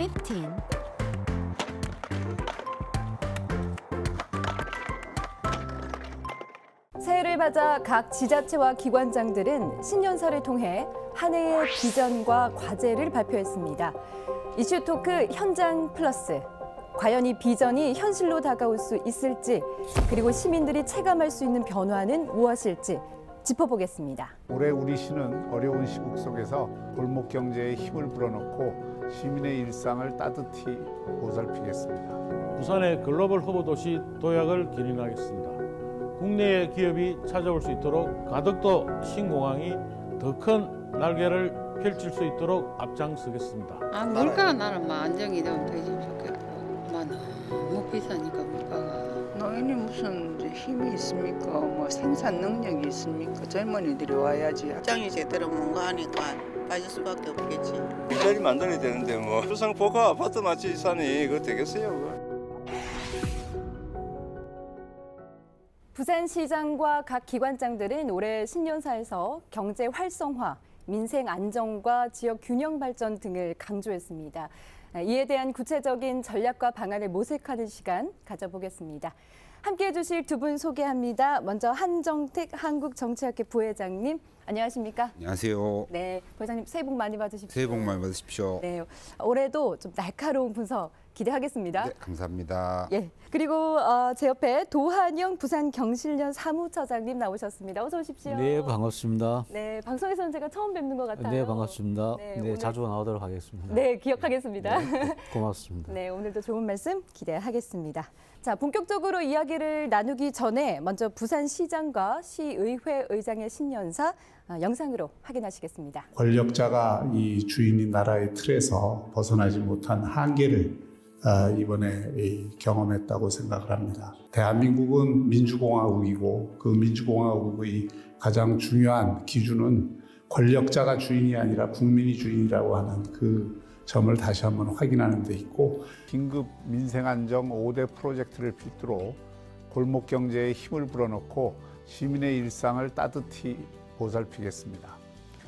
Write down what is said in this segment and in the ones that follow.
15. 새해를 맞아 각 지자체와 기관장들은 신년사를 통해 한 해의 비전과 과제를 발표했습니다. 이슈 토크 현장 플러스. 과연 이 비전이 현실로 다가올 수 있을지, 그리고 시민들이 체감할 수 있는 변화는 무엇일지 짚어보겠습니다. 올해 우리 시는 어려운 시국 속에서 골목 경제에 힘을 불어넣고 시민의 일상을 따뜻히 보살피겠습니다. 부산의 글로벌 허브 도시 도약을 기린하겠습니다. 국내의 기업이 찾아올 수 있도록 가덕도 신공항이 더 큰 날개를 펼칠 수 있도록 앞장서겠습니다. 물가가 나는 안정이 되면 되지 좋겠고, 너무 비싸니까 물가가. 노인이 무슨 이제 힘이 있습니까? 뭐 생산 능력이 있습니까? 젊은이들이 와야지. 확장이 제대로 뭔가 하니까 빠질 수밖에 없겠지. 일자리 만들어야 되는데 뭐 부산 고가 아파트 마치 사니 그거 되겠어요? 그거? 부산시장과 각 기관장들은 올해 신년사에서 경제 활성화, 민생 안정과 지역 균형 발전 등을 강조했습니다. 이에 대한 구체적인 전략과 방안을 모색하는 시간 가져보겠습니다. 함께해 주실 두 분 소개합니다. 먼저 한정택 한국정치학회 부회장님, 안녕하십니까? 안녕하세요. 네, 부회장님 새해 복 많이 받으십시오. 새해 복 많이 받으십시오. 네, 올해도 좀 날카로운 분석 기대하겠습니다. 네, 감사합니다. 예, 그리고 제 옆에 도한영 부산경실련 사무처장님 나오셨습니다. 어서 오십시오. 네, 반갑습니다. 네, 방송에서는 제가 처음 뵙는 것 같아요. 네, 반갑습니다. 네, 네, 오늘... 자주 나오도록 하겠습니다. 네, 기억하겠습니다. 네, 고맙습니다. 네, 오늘도 좋은 말씀 기대하겠습니다. 자, 본격적으로 이야기를 나누기 전에 먼저 부산시장과 시의회 의장의 신년사 영상으로 확인하시겠습니다. 권력자가 이 주인인 나라의 틀에서 벗어나지 못한 한계를 이번에 경험했다고 생각을 합니다. 대한민국은 민주공화국이고 그 민주공화국의 가장 중요한 기준은 권력자가 주인이 아니라 국민이 주인이라고 하는 그 점을 다시 한번 확인하는 데 있고, 긴급 민생안정 5대 프로젝트를 필두로 골목 경제에 힘을 불어넣고 시민의 일상을 따뜻히 보살피겠습니다.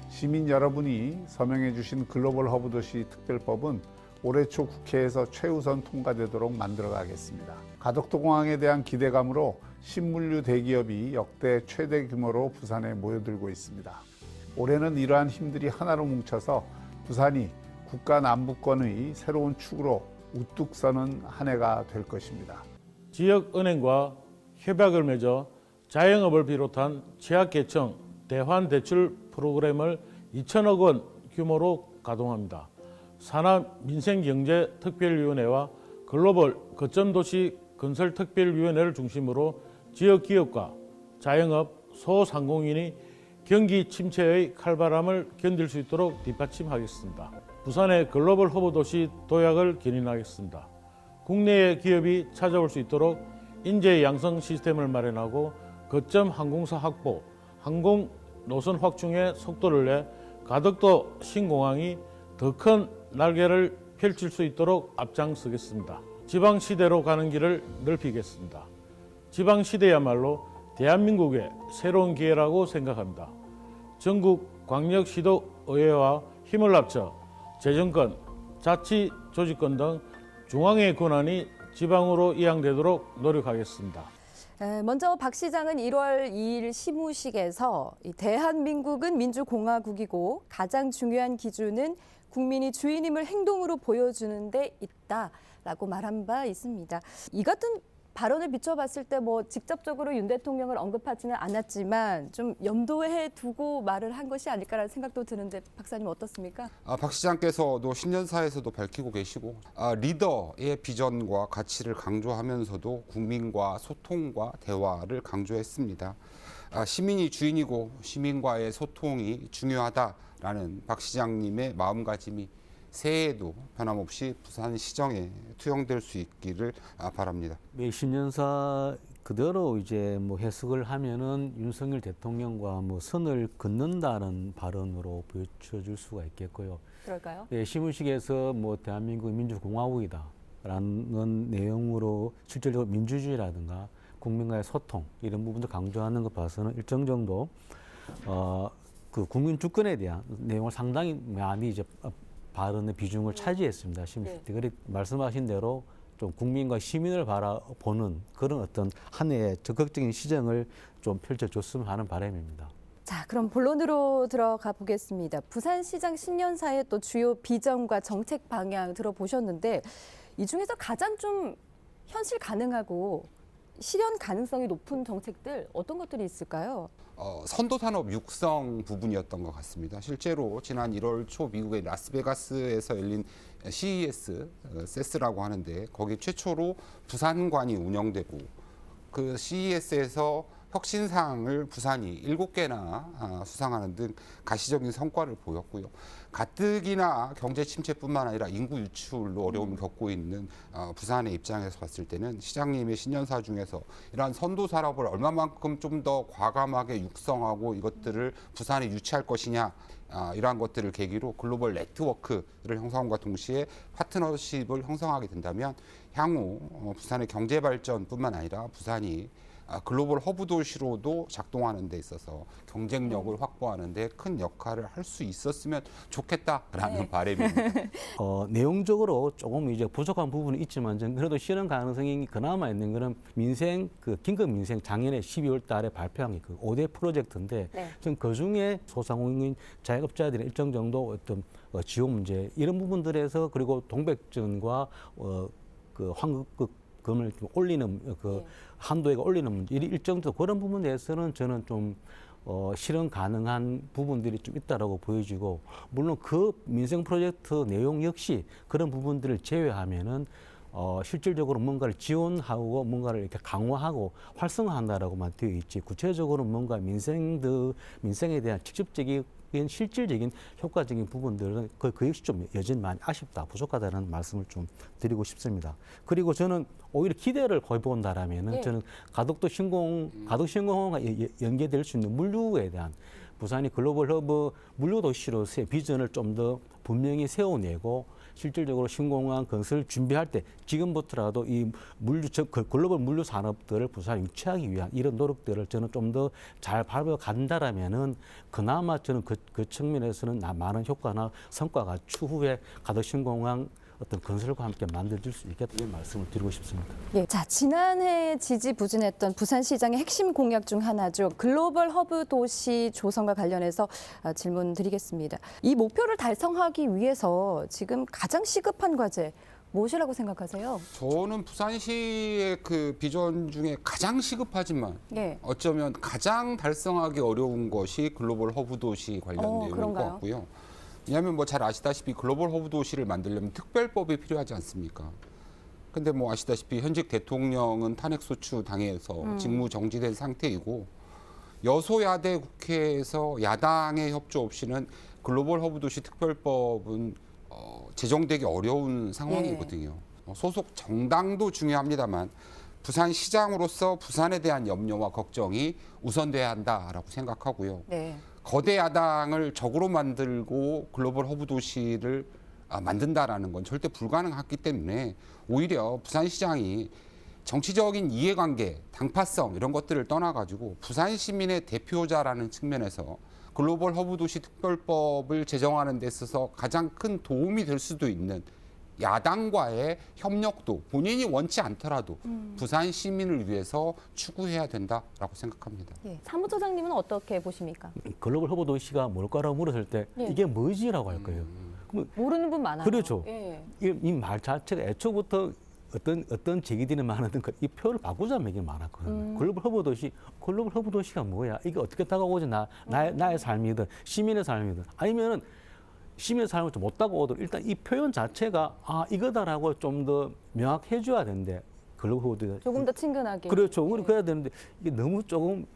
시민 여러분이 서명해 주신 글로벌 허브 도시 특별법은 올해 초 국회에서 최우선 통과되도록 만들어가겠습니다. 가덕도 공항에 대한 기대감으로 신물류 대기업이 역대 최대 규모로 부산에 모여들고 있습니다. 올해는 이러한 힘들이 하나로 뭉쳐서 부산이 국가 남부권의 새로운 축으로 우뚝 서는 한 해가 될 것입니다. 지역은행과 협약을 맺어 자영업을 비롯한 취약계층 대환대출 프로그램을 2천억 원 규모로 가동합니다. 산업민생경제특별위원회와 글로벌 거점도시 건설특별위원회를 중심으로 지역기업과 자영업, 소상공인이 경기 침체의 칼바람을 견딜 수 있도록 뒷받침하겠습니다. 부산의 글로벌 허브 도시 도약을 견인하겠습니다. 국내의 기업이 찾아올 수 있도록 인재 양성 시스템을 마련하고 거점 항공사 확보, 항공 노선 확충에 속도를 내 가덕도 신공항이 더 큰 날개를 펼칠 수 있도록 앞장서겠습니다. 지방시대로 가는 길을 넓히겠습니다. 지방시대야말로 대한민국의 새로운 기회라고 생각합니다. 전국 광역시도의회와 힘을 합쳐 재정권, 자치조직권 등 중앙의 권한이 지방으로 이양되도록 노력하겠습니다. 먼저 박 시장은 1월 2일 시무식에서 대한민국은 민주공화국이고 가장 중요한 기준은 국민이 주인임을 행동으로 보여주는 데 있다라고 말한 바 있습니다. 이 같은 발언을 비춰봤을 때 뭐 직접적으로 윤 대통령을 언급하지는 않았지만 좀 염두에 두고 말을 한 것이 아닐까라는 생각도 드는데 박사님 어떻습니까? 박 시장께서도 신년사에서도 밝히고 계시고 리더의 비전과 가치를 강조하면서도 국민과 소통과 대화를 강조했습니다. 시민이 주인이고 시민과의 소통이 중요하다라는 박 시장님의 마음가짐이 새해에도 변함없이 부산시정에 투영될 수 있기를 바랍니다. 신년사 그대로 이제 뭐 해석을 하면은 윤석열 대통령과 뭐 선을 긋는다는 발언으로 비춰질 수가 있겠고요. 그럴까요? 네, 시무식에서 뭐 대한민국 민주공화국이다라는 내용으로 실질적으로 민주주의라든가 국민과의 소통 이런 부분도 강조하는 것 봐서는 일정 정도 그 국민 주권에 대한 내용을 상당히 많이 이제 발언의 비중을 차지했습니다. 그래 말씀하신 대로 좀 국민과 시민을 바라보는 그런 어떤 한 해의 적극적인 시정을 좀 펼쳐줬으면 하는 바람입니다. 자, 그럼 본론으로 들어가 보겠습니다. 부산시장 신년사의 또 주요 비전과 정책 방향 들어보셨는데 이 중에서 가장 좀 현실 가능하고 실현 가능성이 높은 정책들 어떤 것들이 있을까요? 선도산업 육성 부분이었던 것 같습니다. 실제로 지난 1월 초 미국의 라스베가스에서 열린 CES, CES라고 하는데 거기 최초로 부산관이 운영되고 그 CES에서 혁신상을 부산이 7개나 수상하는 등 가시적인 성과를 보였고요. 가뜩이나 경제 침체뿐만 아니라 인구 유출로 어려움을 겪고 있는 부산의 입장에서 봤을 때는 시장님의 신년사 중에서 이러한 선도 산업을 얼마만큼 좀 더 과감하게 육성하고 이것들을 부산에 유치할 것이냐 이러한 것들을 계기로 글로벌 네트워크를 형성함과 동시에 파트너십을 형성하게 된다면 향후 부산의 경제 발전뿐만 아니라 부산이 글로벌 허브 도시로도 작동하는 데 있어서 경쟁력을 확보하는 데 큰 역할을 할 수 있었으면 좋겠다라는 바람입니다. 내용적으로 조금 이제 부족한 부분이 있지만 저는 그래도 실현 가능성이 그나마 있는 거는 민생 그 긴급 민생 작년에 12월 달에 발표한 게 그 5대 프로젝트인데 전 그중에 소상공인 자영업자들의 일정 정도 어떤 지원 문제 이런 부분들에서 그리고 동백전과 그 환급금을 좀 올리는 그 한도액을 올리는 문제 일정 정도 그런 부분에 대해서는 저는 좀 실현 가능한 부분들이 좀 있다라고 보여지고 물론 그 민생 프로젝트 내용 역시 그런 부분들을 제외하면은 실질적으로 뭔가를 지원하고 뭔가를 이렇게 강화하고 활성화한다라고만 되어 있지 구체적으로 뭔가 민생에 대한 직접적인 실질적인 효과적인 부분들은 그 역시 좀 여전히 많이 아쉽다, 부족하다는 말씀을 좀 드리고 싶습니다. 그리고 저는 오히려 기대를 해본다라면은 저는 가덕 신공항과 연계될 수 있는 물류에 대한 부산이 글로벌 허브 물류 도시로서의 비전을 좀 더 분명히 세워내고 실질적으로 신공항 건설 준비할 때 지금부터라도 이 글로벌 물류 산업들을 부산에 유치하기 위한 이런 노력들을 저는 좀 더 잘 밟아 간다라면은 그나마 저는 그 측면에서는 많은 효과나 성과가 추후에 가덕 신공항 어떤 건설과 함께 만들어질 수 있겠다는 말씀을 드리고 싶습니다. 예, 자, 지난해 지지부진했던 부산시장의 핵심 공약 중 하나죠. 글로벌 허브 도시 조성과 관련해서 질문 드리겠습니다. 이 목표를 달성하기 위해서 지금 가장 시급한 과제 무엇이라고 생각하세요? 저는 부산시의 그 비전 중에 가장 시급하지만 어쩌면 가장 달성하기 어려운 것이 글로벌 허브 도시 관련 내용일 것 같고요. 왜냐하면 뭐 잘 아시다시피 글로벌 허브 도시를 만들려면 특별법이 필요하지 않습니까? 근데 뭐 아시다시피 현직 대통령은 탄핵소추 당해서 직무 정지된 상태이고 여소야대 국회에서 야당의 협조 없이는 글로벌 허브 도시 특별법은 제정되기 어려운 상황이거든요. 소속 정당도 중요합니다만 부산시장으로서 부산에 대한 염려와 걱정이 우선돼야 한다라고 생각하고요. 거대 야당을 적으로 만들고 글로벌 허브 도시를 만든다라는 건 절대 불가능하기 때문에 오히려 부산시장이 정치적인 이해관계, 당파성 이런 것들을 떠나가지고 부산 시민의 대표자라는 측면에서 글로벌 허브 도시 특별법을 제정하는 데 있어서 가장 큰 도움이 될 수도 있는 야당과의 협력도 본인이 원치 않더라도 부산 시민을 위해서 추구해야 된다라고 생각합니다. 사무처장님은 어떻게 보십니까? 글로벌 허브 도시가 뭘까라고 물었을 때 이게 뭐지라고 할 거예요. 모르는 분 많아요. 그렇죠. 이 말 자체가 애초부터 어떤 제기들이 많았던 이 표를 바꾸자는 얘기가 많았거든요. 글로벌 허브 도시가 뭐야? 이게 어떻게 다가오지? 나의 삶이든 시민의 삶이든 아니면은 시민의 삶을 좀 못 다가오도 일단 이 표현 자체가 이거다라고 좀 더 명확해 줘야 되는데 글로벌 허브 도시 조금 더 친근하게. 그렇죠. 그래야 되는데 이게 너무 조금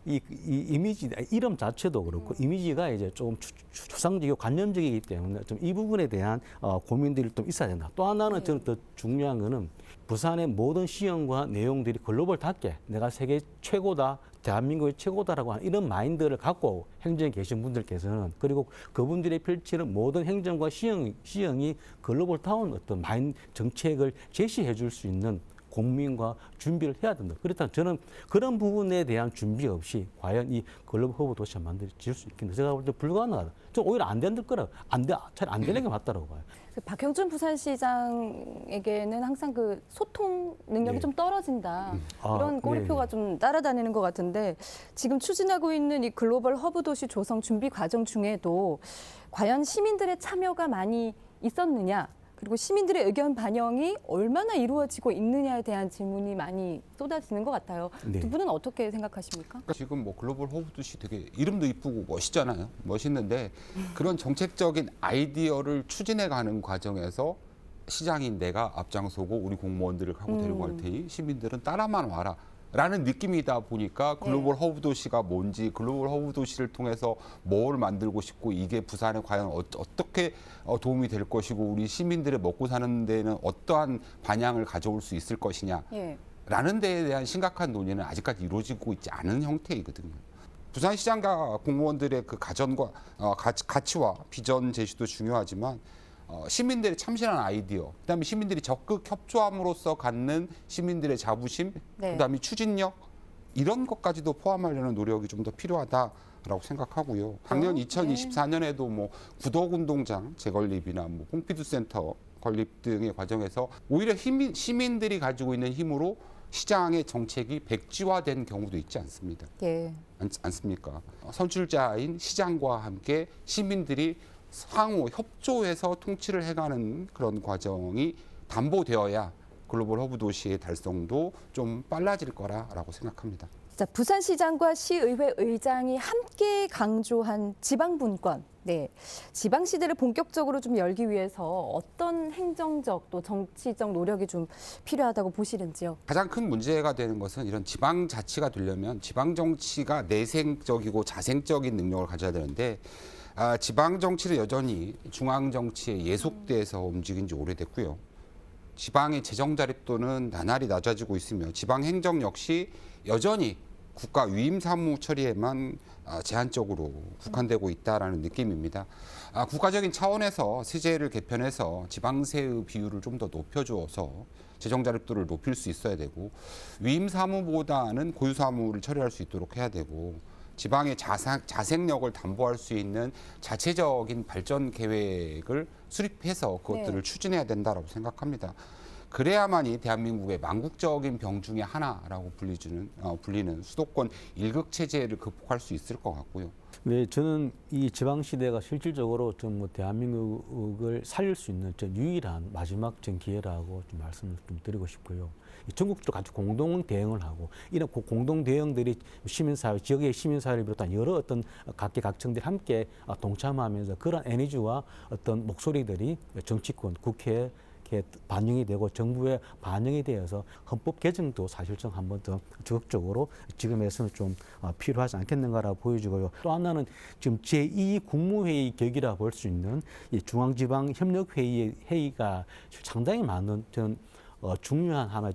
이 이미지 이름 자체도 그렇고 이미지가 이제 조금 추상적이고 관념적이기 때문에 좀 이 부분에 대한 고민들이 좀 있어야 된다. 또 하나는 저는 더 중요한 거는 부산의 모든 시형과 내용들이 글로벌답게 내가 세계 최고다, 대한민국의 최고다라고 하는 이런 마인드를 갖고 행정에 계신 분들께서는 그리고 그분들이 펼치는 모든 행정과 시형이 글로벌다운 어떤 정책을 제시해 줄 수 있는 공민과 준비를 해야 된다. 그렇다면 저는 그런 부분에 대한 준비 없이 과연 이 글로벌 허브 도시가 만들어질 수 있겠나? 제가 볼 때 불가능하다. 저 오히려 안 될 거라, 잘 안 되는 게 맞다라고 봐요. 박형준 부산시장에게는 항상 그 소통 능력이 네. 좀 떨어진다. 이런 네, 꼬리표가 네. 좀 따라다니는 것 같은데 지금 추진하고 있는 이 글로벌 허브 도시 조성 준비 과정 중에도 과연 시민들의 참여가 많이 있었느냐, 그리고 시민들의 의견 반영이 얼마나 이루어지고 있느냐에 대한 질문이 많이 쏟아지는 것 같아요. 네. 두 분은 어떻게 생각하십니까? 그러니까 지금 뭐 글로벌 허브 도시 되게 이름도 이쁘고 멋있잖아요. 멋있는데 그런 정책적인 아이디어를 추진해가는 과정에서 시장인 내가 앞장서고 우리 공무원들을 하고 데리고 갈 테니 시민들은 따라만 와라. 라는 느낌이다 보니까 글로벌 허브 도시가 뭔지, 글로벌 허브 도시를 통해서 뭘 만들고 싶고 이게 부산에 과연 어떻게 도움이 될 것이고 우리 시민들의 먹고 사는 데는 어떠한 반향을 가져올 수 있을 것이냐 라는 데에 대한 심각한 논의는 아직까지 이루어지고 있지 않은 형태이거든요. 부산시장과 공무원들의 그 가치와 비전 제시도 중요하지만 시민들의 참신한 아이디어, 그다음에 시민들이 적극 협조함으로써 갖는 시민들의 자부심, 그다음에 추진력 이런 것까지도 포함하려는 노력이 좀 더 필요하다라고 생각하고요. 작년 2024년에도 뭐 구덕운동장 재건립이나 뭐 퐁피두센터 건립 등의 과정에서 오히려 시민들이 가지고 있는 힘으로 시장의 정책이 백지화된 경우도 있지 않습니다. 않습니까? 선출자인 시장과 함께 시민들이 상호 협조해서 통치를 해가는 그런 과정이 담보되어야 글로벌 허브 도시의 달성도 좀 빨라질 거라고 생각합니다. 자, 부산시장과 시의회 의장이 함께 강조한 지방분권. 네, 지방시대를 본격적으로 좀 열기 위해서 어떤 행정적 또 정치적 노력이 좀 필요하다고 보시는지요? 가장 큰 문제가 되는 것은 이런 지방자치가 되려면 지방정치가 내생적이고 자생적인 능력을 가져야 되는데 지방정치는 여전히 중앙정치에 예속돼서 움직인 지 오래됐고요. 지방의 재정 자립도는 나날이 낮아지고 있으며 지방행정 역시 여전히 국가 위임 사무 처리에만 제한적으로 국한되고 있다라는 느낌입니다. 국가적인 차원에서 세제를 개편해서 지방세의 비율을 좀 더 높여주어서 재정 자립도를 높일 수 있어야 되고 위임 사무보다는 고유 사무를 처리할 수 있도록 해야 되고 지방의 자생력을 담보할 수 있는 자체적인 발전 계획을 수립해서 그것들을 추진해야 된다고 생각합니다. 그래야만이 대한민국의 망국적인 병 중에 하나라고 불리는 수도권 일극 체제를 극복할 수 있을 것 같고요. 네, 저는 이 지방 시대가 실질적으로 좀 뭐 대한민국을 살릴 수 있는 유일한 마지막 기회라고 좀 말씀을 좀 드리고 싶고요. 전국적으로 같이 공동 대응을 하고 이런 공동 대응들이 시민사회, 지역의 시민사회를 비롯한 여러 어떤 각계각층들이 함께 동참하면서 그런 에너지와 어떤 목소리들이 정치권, 국회에 반영이 되고 정부에 반영이 되어서 헌법 개정도 사실상 한번 더 적극적으로 지금에서는 좀 필요하지 않겠는가라고 보여지고요. 또 하나는 지금 제2 국무회의 격이라 볼 수 있는 이 중앙지방협력회의가 상당히 많은 중요한 하나의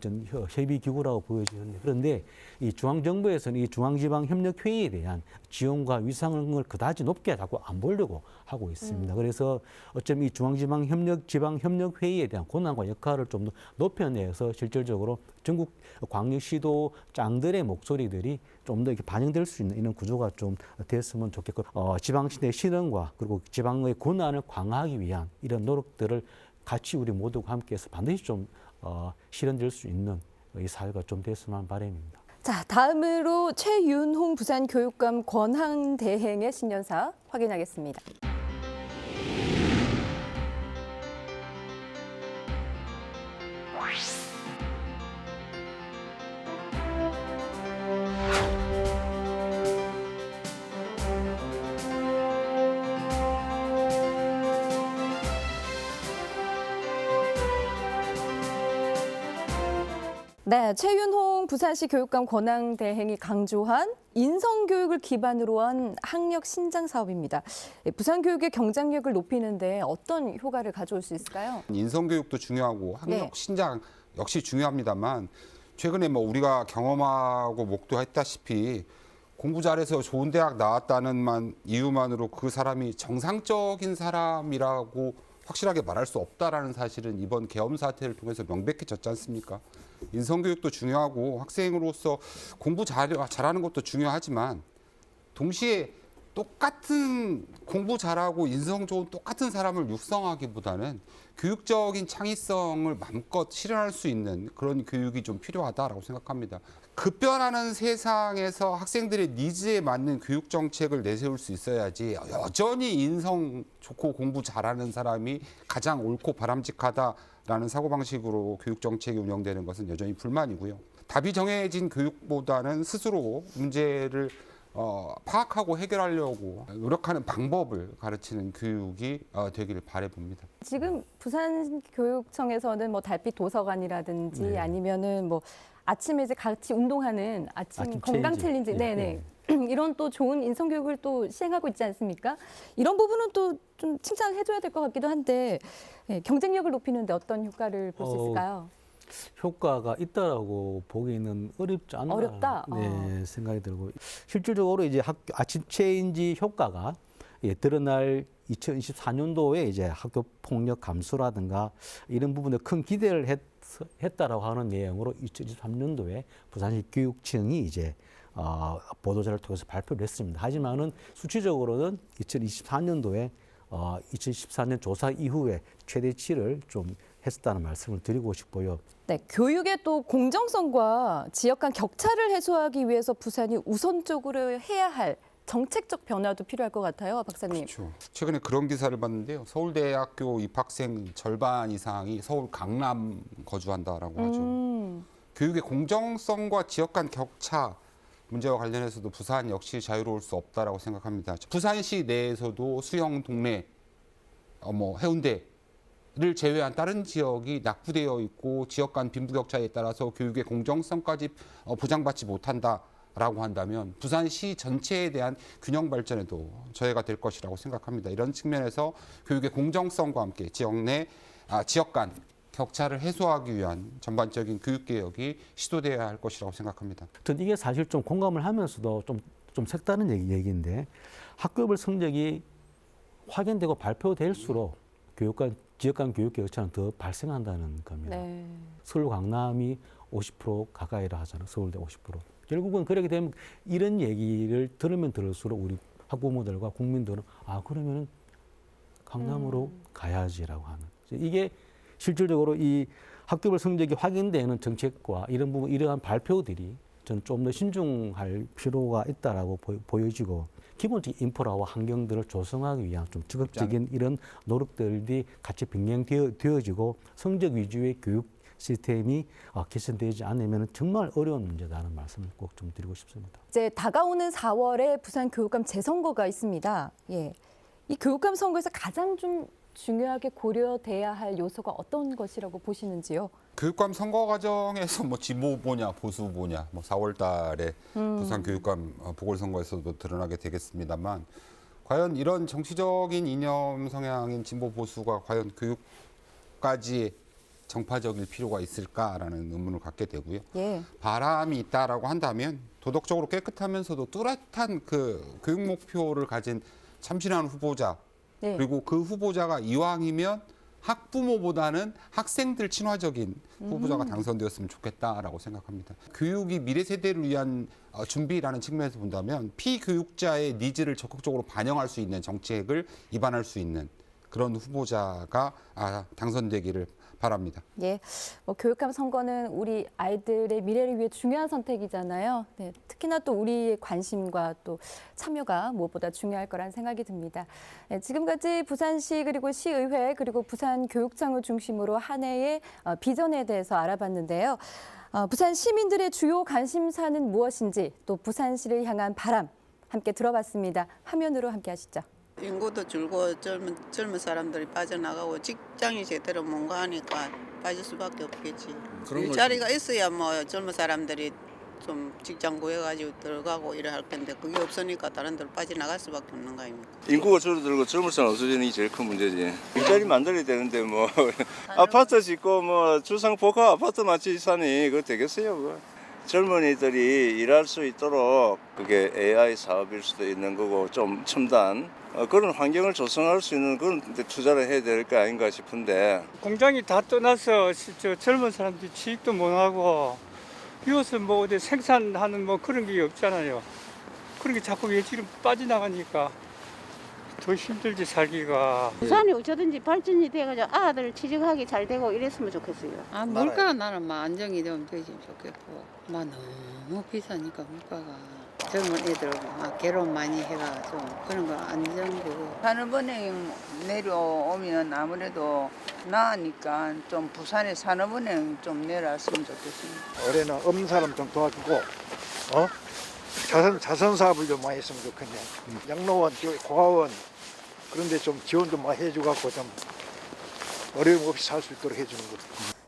협의기구라고 보여지는데 그런데 이 중앙정부에서는 이 중앙지방협력회의에 대한 지원과 위상을 그다지 높게 자꾸 안 보려고 하고 있습니다. 그래서 어쩌면 이 중앙지방협력회의에 대한 권한과 역할을 좀 더 높여내서 실질적으로 전국 광역시도 짱들의 목소리들이 좀 더 이렇게 반영될 수 있는 이런 구조가 좀 됐으면 좋겠고 지방시대 실현과 그리고 지방의 권한을 강화하기 위한 이런 노력들을 같이 우리 모두가 함께해서 반드시 좀 실현될 수 있는 이 사회가 좀 됐으면 하는 바람입니다. 자, 다음으로 최윤홍 부산교육감 권한대행의 신년사 확인하겠습니다. 네, 최윤홍 부산시 교육감 권한대행이 강조한 인성교육을 기반으로 한 학력 신장 사업입니다. 부산 교육의 경쟁력을 높이는데 어떤 효과를 가져올 수 있을까요? 인성교육도 중요하고 학력 신장 역시 중요합니다만 최근에 뭐 우리가 경험하고 목도했다시피 공부 잘해서 좋은 대학 나왔다는 이유만으로 그 사람이 정상적인 사람이라고 확실하게 말할 수 없다라는 사실은 이번 계엄 사태를 통해서 명백해졌지 않습니까? 인성교육도 중요하고 학생으로서 공부 잘하는 것도 중요하지만 동시에 똑같은 공부 잘하고 인성 좋은 똑같은 사람을 육성하기보다는 교육적인 창의성을 마음껏 실현할 수 있는 그런 교육이 좀 필요하다라고 생각합니다. 급변하는 세상에서 학생들의 니즈에 맞는 교육 정책을 내세울 수 있어야지 여전히 인성 좋고 공부 잘하는 사람이 가장 옳고 바람직하다라는 사고방식으로 교육 정책이 운영되는 것은 여전히 불만이고요. 답이 정해진 교육보다는 스스로 문제를 파악하고 해결하려고 노력하는 방법을 가르치는 교육이 되기를 바라봅니다. 지금 부산교육청에서는 뭐 달빛 도서관이라든지 네. 아니면은 뭐 아침에 이제 같이 운동하는 아침 건강 챌린지, 네네. 이런 또 좋은 인성 교육을 또 시행하고 있지 않습니까? 이런 부분은 또 좀 칭찬을 해줘야 될 것 같기도 한데 경쟁력을 높이는데 어떤 효과를 볼 수 있을까요? 효과가 있다라고 보기는 어렵지 않나 어렵다? 네, 생각이 들고 실질적으로 이제 아침 체인지 효과가 드러날 2024년도에 이제 학교 폭력 감소라든가 이런 부분에 큰 기대를 했다라고 하는 내용으로 2023년도에 부산시 교육청이 이제 보도자를 통해서 발표를 했습니다. 하지만은 수치적으로는 2024년도에 2014년 조사 이후에 최대치를 좀 했었다는 말씀을 드리고 싶고요. 네, 교육의 또 공정성과 지역 간 격차를 해소하기 위해서 부산이 우선적으로 해야 할 정책적 변화도 필요할 것 같아요, 박사님. 그렇죠. 최근에 그런 기사를 봤는데요. 서울대학교 입학생 절반 이상이 서울 강남 거주한다라고 하죠. 교육의 공정성과 지역 간 격차 문제와 관련해서도 부산 역시 자유로울 수 없다라고 생각합니다. 부산시 내에서도 수영 동네, 해운대를 제외한 다른 지역이 낙후되어 있고 지역 간 빈부격차에 따라서 교육의 공정성까지 보장받지 못한다라고 한다면 부산시 전체에 대한 균형 발전에도 저해가 될 것이라고 생각합니다. 이런 측면에서 교육의 공정성과 함께 지역 간 격차를 해소하기 위한 전반적인 교육개혁이 시도돼야 할 것이라고 생각합니다. 전 이게 사실 좀 공감을 하면서도 좀 색다른 얘기인데 학교별 성적이 확인되고 발표될수록 지역 간 교육 격차는 더 발생한다는 겁니다. 네. 서울 강남이 50% 가까이라 하잖아요. 서울대 50%. 결국은 그렇게 되면 이런 얘기를 들으면 들을수록 우리 학부모들과 국민들은 그러면은 강남으로 가야지라고 하는. 이게 실질적으로 이 학교별 성적이 확인되는 정책과 이런 부분, 이러한 발표들이 저는 좀 더 신중할 필요가 있다라고 보여지고 기본적인 인프라와 환경들을 조성하기 위한 좀 적극적인 이런 노력들이 같이 병행되어지고 성적 위주의 교육 시스템이 개선되지 않으면 정말 어려운 문제다는 말씀을 꼭 좀 드리고 싶습니다. 이제 다가오는 4월에 부산 교육감 재선거가 있습니다. 예. 이 교육감 선거에서 가장 좀 중요하게 고려돼야 할 요소가 어떤 것이라고 보시는지요? 교육감 선거 과정에서 진보 후보냐 보수 후보냐 4월 달에 부산 교육감 보궐선거에서도 드러나게 되겠습니다만 과연 이런 정치적인 이념 성향인 진보 보수가 과연 교육까지 정파적일 필요가 있을까라는 의문을 갖게 되고요. 예. 바람이 있다라고 한다면 도덕적으로 깨끗하면서도 뚜렷한 그 교육 목표를 가진 참신한 후보자 네. 그리고 그 후보자가 이왕이면 학부모보다는 학생들 친화적인 후보자가 당선되었으면 좋겠다라고 생각합니다. 교육이 미래 세대를 위한 준비라는 측면에서 본다면 피교육자의 니즈를 적극적으로 반영할 수 있는 정책을 입안할 수 있는 그런 후보자가 당선되기를 바랍니다. 예, 교육감 선거는 우리 아이들의 미래를 위해 중요한 선택이잖아요. 네, 특히나 또 우리의 관심과 또 참여가 무엇보다 중요할 거란 생각이 듭니다. 네, 지금까지 부산시 그리고 시의회 그리고 부산교육청을 중심으로 한 해의 비전에 대해서 알아봤는데요. 부산 시민들의 주요 관심사는 무엇인지 또 부산시를 향한 바람 함께 들어봤습니다. 화면으로 함께 하시죠. 인구도 줄고 젊은 사람들이 빠져나가고 직장이 제대로 못 가니까 빠질 수밖에 없겠지. 일자리가 있어야 젊은 사람들이 좀 직장 구해가지고 들어가고 이래 할 텐데 그게 없으니까 다른 데로 빠져나갈 수밖에 없는 거 아닙니까? 인구가 줄어들고 젊은 사람 없어지는 게 제일 큰 문제지. 일자리 만들어야 되는데 아파트 짓고 주상복합 아파트 마치 사니 그거 되겠어요? 그거. 젊은이들이 일할 수 있도록 그게 AI 사업일 수도 있는 거고 좀 첨단 그런 환경을 조성할 수 있는 그런 데 투자를 해야 될 거 아닌가 싶은데 공장이 다 떠나서 저 젊은 사람들이 취직도 못 하고 이것을 뭐 어디 생산하는 뭐 그런 게 없잖아요. 그런 게 자꾸 외지로 빠져나가니까 더 힘들지 살기가. 부산이 어쩌든지 발전이 돼가지고 아들 취직하기 잘 되고 이랬으면 좋겠어요. 아 물가가 나는 막 안정이 되면 되지 좋겠고 막 너무 비싸니까 물가가 젊은 애들하고 막 결혼 많이 해가 좀 그런 거 안정되고. 산업은행 내려오면 아무래도 나으니까 좀 부산에 산업은행 좀 내려왔으면 좋겠습니다. 올해는 없는 사람 좀 도와주고 자선 사업을 좀 많이 했으면 좋겠네. 양로원, 고아원 그런 데 좀 지원 좀 많이 해줘 갖고 좀 어려움 없이 살 수 있도록 해주는 거.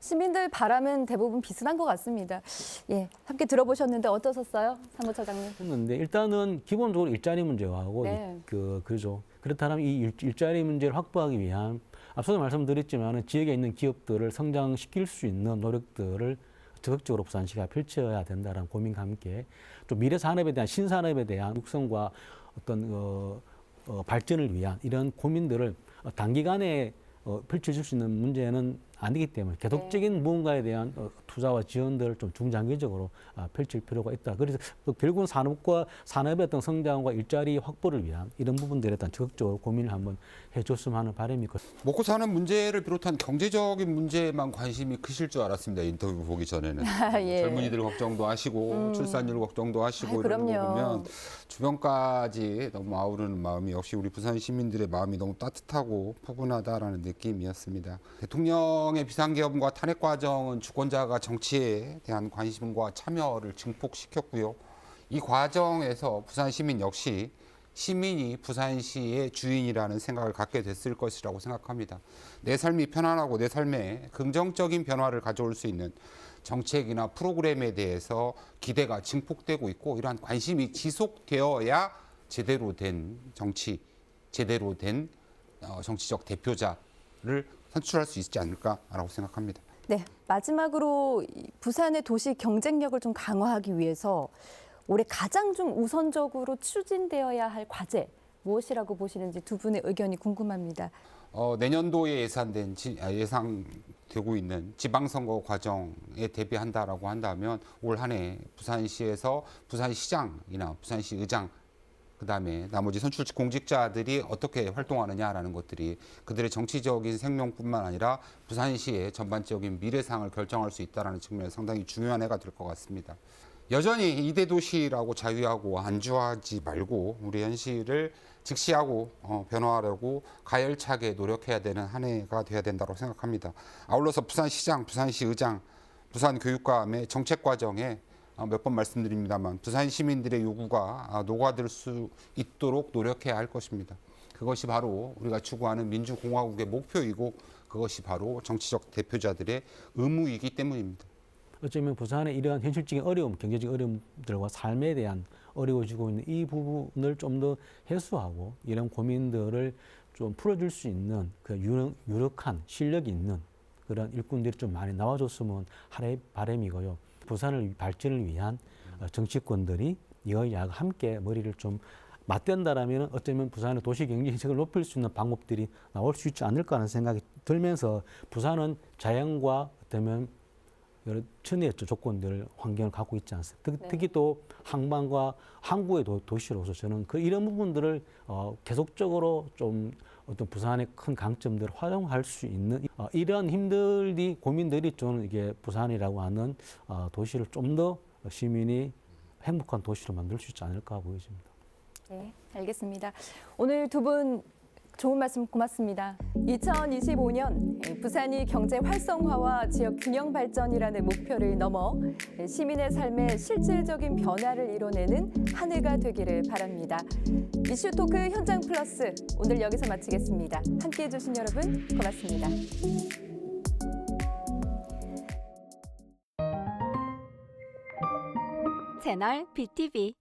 시민들 바람은 대부분 비슷한 것 같습니다. 예, 함께 들어보셨는데 어떠셨어요, 사무처장님? 했는데 일단은 기본적으로 일자리 문제하고 네. 그죠. 그렇다면 이 일자리 문제를 확보하기 위한 앞서도 말씀드렸지만 지역에 있는 기업들을 성장시킬 수 있는 노력들을 적극적으로 부산시가 펼쳐야 된다는 고민과 함께 좀 미래 산업에 대한 신산업에 대한 육성과 어떤 발전을 위한 이런 고민들을 단기간에 펼쳐질 수 있는 문제는 아니기 때문에 계속적인 무언가에 대한 투자와 지원들을 좀 중장기적으로 펼칠 필요가 있다. 그래서 결국은 산업의 어떤 성장과 일자리 확보를 위한 이런 부분들에 대한 적극적으로 고민을 한번 해줬으면 하는 바람이 있거든요. 먹고 사는 문제를 비롯한 경제적인 문제만 관심이 크실 줄 알았습니다. 인터뷰 보기 전에는. 예. 젊은이들 걱정도 하시고 출산율 걱정도 하시고 이런 거 그럼요. 보면 주변까지 너무 아우르는 마음이 역시 우리 부산 시민들의 마음이 너무 따뜻하고 포근하다라는 느낌이었습니다. 대통령의 비상계엄과 탄핵 과정은 주권자가 정치에 대한 관심과 참여를 증폭시켰고요. 이 과정에서 부산 시민 역시 시민이 부산시의 주인이라는 생각을 갖게 됐을 것이라고 생각합니다. 내 삶이 편안하고 내 삶에 긍정적인 변화를 가져올 수 있는 정책이나 프로그램에 대해서 기대가 증폭되고 있고 이러한 관심이 지속되어야 제대로 된 정치, 제대로 된 정치적 대표자를 선출할 수 있지 않을까라고 생각합니다. 네, 마지막으로 부산의 도시 경쟁력을 좀 강화하기 위해서 올해 가장 좀 우선적으로 추진되어야 할 과제 무엇이라고 보시는지 두 분의 의견이 궁금합니다. 내년도에 예상되고 있는 지방선거 과정에 대비한다라고 한다면 올 한 해 부산시에서 부산시장이나 부산시 의장 그다음에 나머지 선출 공직자들이 어떻게 활동하느냐라는 것들이 그들의 정치적인 생명뿐만 아니라 부산시의 전반적인 미래상을 결정할 수 있다는 측면에서 상당히 중요한 해가 될 것 같습니다. 여전히 2대 도시라고 자유하고 안주하지 말고 우리 현실을 직시하고 변화하려고 가열차게 노력해야 되는 한 해가 돼야 된다고 생각합니다. 아울러서 부산시장, 부산시 의장, 부산교육감의 정책 과정에 몇 번 말씀드립니다만 부산 시민들의 요구가 녹아들 수 있도록 노력해야 할 것입니다. 그것이 바로 우리가 추구하는 민주공화국의 목표이고 그것이 바로 정치적 대표자들의 의무이기 때문입니다. 어쩌면 부산의 이러한 현실적인 어려움, 경제적인 어려움들과 삶에 대한 어려워지고 있는 이 부분을 좀 더 해소하고 이런 고민들을 좀 풀어줄 수 있는 그 유력한 실력이 있는 그런 일꾼들이 좀 많이 나와줬으면 하나의 바람이고요. 부산을 발전을 위한 정치권들이 여야가 함께 머리를 좀 맞댄다라면 어쩌면 부산의 도시 경제력을 높일 수 있는 방법들이 나올 수 있지 않을까 하는 생각이 들면서 부산은 자연과 어쩌면 여러 천혜의 조건들 환경을 갖고 있지 않습니까? 특히 또 항만과 항구의 도시로서 저는 이런 부분들을 계속적으로 좀 어떤 부산의 큰 강점들을 활용할 수 있는 이런 힘들이 고민들이 저는 이게 부산이라고 하는 도시를 좀 더 시민이 행복한 도시로 만들 수 있지 않을까 보여집니다. 네, 알겠습니다. 오늘 두 분 좋은 말씀 고맙습니다. 2025년 부산이 경제 활성화와 지역 균형 발전이라는 목표를 넘어 시민의 삶에 실질적인 변화를 이뤄내는 한 해가 되기를 바랍니다. 이슈토크 현장 플러스 오늘 여기서 마치겠습니다. 함께해 주신 여러분 고맙습니다. 채널 BTV